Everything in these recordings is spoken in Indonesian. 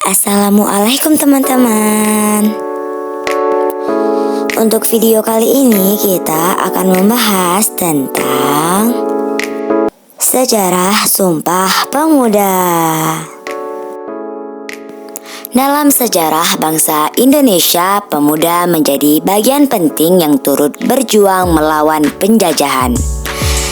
Assalamualaikum teman-teman. Untuk video kali ini kita akan membahas tentang sejarah Sumpah Pemuda. Dalam sejarah bangsa Indonesia, pemuda menjadi bagian penting yang turut berjuang melawan penjajahan.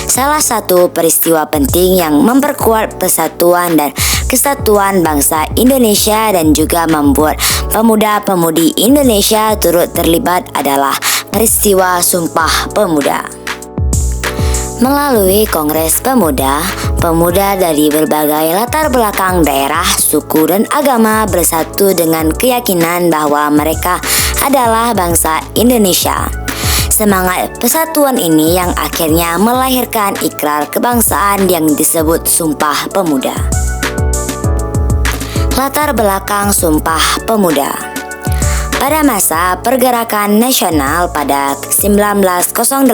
Salah satu peristiwa penting yang memperkuat persatuan dan kesatuan bangsa Indonesia dan juga membuat pemuda-pemudi Indonesia turut terlibat adalah peristiwa Sumpah Pemuda. Melalui Kongres Pemuda, pemuda dari berbagai latar belakang daerah, suku, dan agama bersatu dengan keyakinan bahwa mereka adalah bangsa Indonesia. Semangat persatuan ini yang akhirnya melahirkan ikrar kebangsaan yang disebut Sumpah Pemuda. Latar belakang Sumpah Pemuda. Pada masa pergerakan nasional pada 1908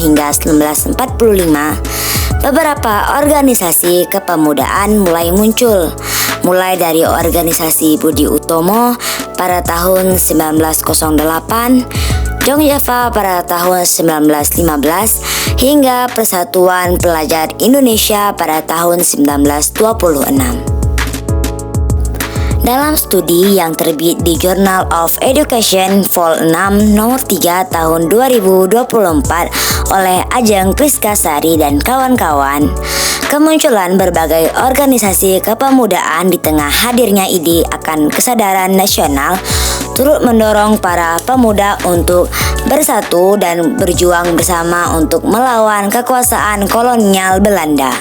hingga 1945, beberapa organisasi kepemudaan mulai muncul, mulai dari organisasi Budi Utomo pada tahun 1908, Jong Java pada tahun 1915 hingga Persatuan Pelajar Indonesia pada tahun 1926. Dalam studi yang terbit di Journal of Education Vol 6 nomor 3 tahun 2024 oleh Ajeng Priskasari dan kawan-kawan, kemunculan berbagai organisasi kepemudaan di tengah hadirnya ide akan kesadaran nasional turut mendorong para pemuda untuk bersatu dan berjuang bersama untuk melawan kekuasaan kolonial Belanda.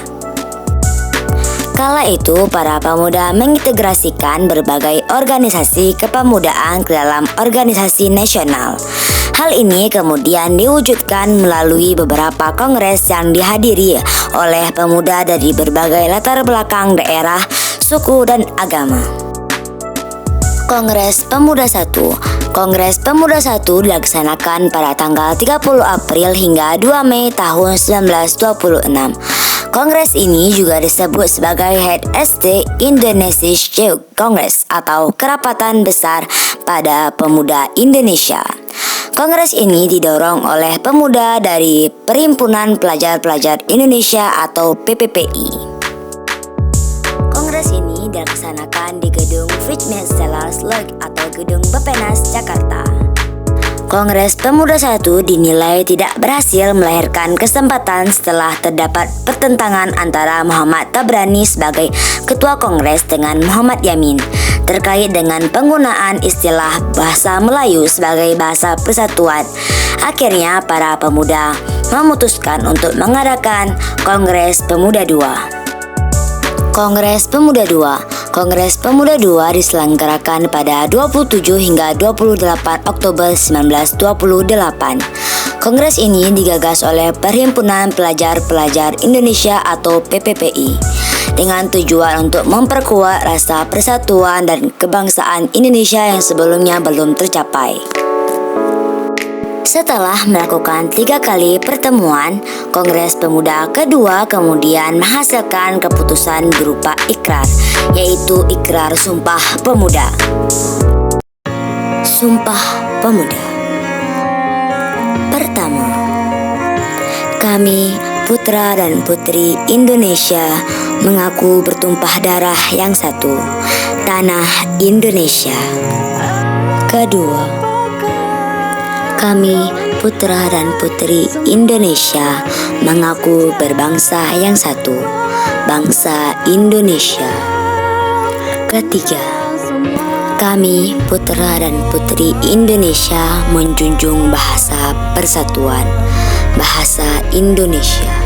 Kala itu, para pemuda mengintegrasikan berbagai organisasi kepemudaan ke dalam organisasi nasional. Hal ini kemudian diwujudkan melalui beberapa kongres yang dihadiri oleh pemuda dari berbagai latar belakang daerah, suku, dan agama. Kongres Pemuda I. Kongres Pemuda I dilaksanakan pada tanggal 30 April hingga 2 Mei tahun 1926. Kongres ini juga disebut sebagai Head Estate Indonesia Congress atau Kerapatan Besar pada Pemuda Indonesia. Kongres ini didorong oleh pemuda dari Perhimpunan Pelajar-Pelajar Indonesia atau PPPI. Kongres ini dilaksanakan di Gedung Vrijtmeestersluik atau Gedung Bappenas, Jakarta. Kongres Pemuda I dinilai tidak berhasil melahirkan kesempatan setelah terdapat pertentangan antara Muhammad Tabrani sebagai Ketua Kongres dengan Muhammad Yamin terkait dengan penggunaan istilah bahasa Melayu sebagai bahasa persatuan. Akhirnya para pemuda memutuskan untuk mengadakan Kongres Pemuda II. Kongres Pemuda II. Kongres Pemuda II diselenggarakan pada 27 hingga 28 Oktober 1928. Kongres ini digagas oleh Perhimpunan Pelajar-Pelajar Indonesia atau PPPI dengan tujuan untuk memperkuat rasa persatuan dan kebangsaan Indonesia yang sebelumnya belum tercapai. Setelah melakukan 3 kali pertemuan, Kongres Pemuda kedua kemudian menghasilkan keputusan berupa ikrar, yaitu Ikrar Sumpah Pemuda. Sumpah Pemuda. Pertama, kami putra dan putri Indonesia mengaku bertumpah darah yang satu, tanah Indonesia. Kedua, kami putra dan putri Indonesia mengaku berbangsa yang satu, bangsa Indonesia. Ketiga, kami putra dan putri Indonesia menjunjung bahasa persatuan, bahasa Indonesia.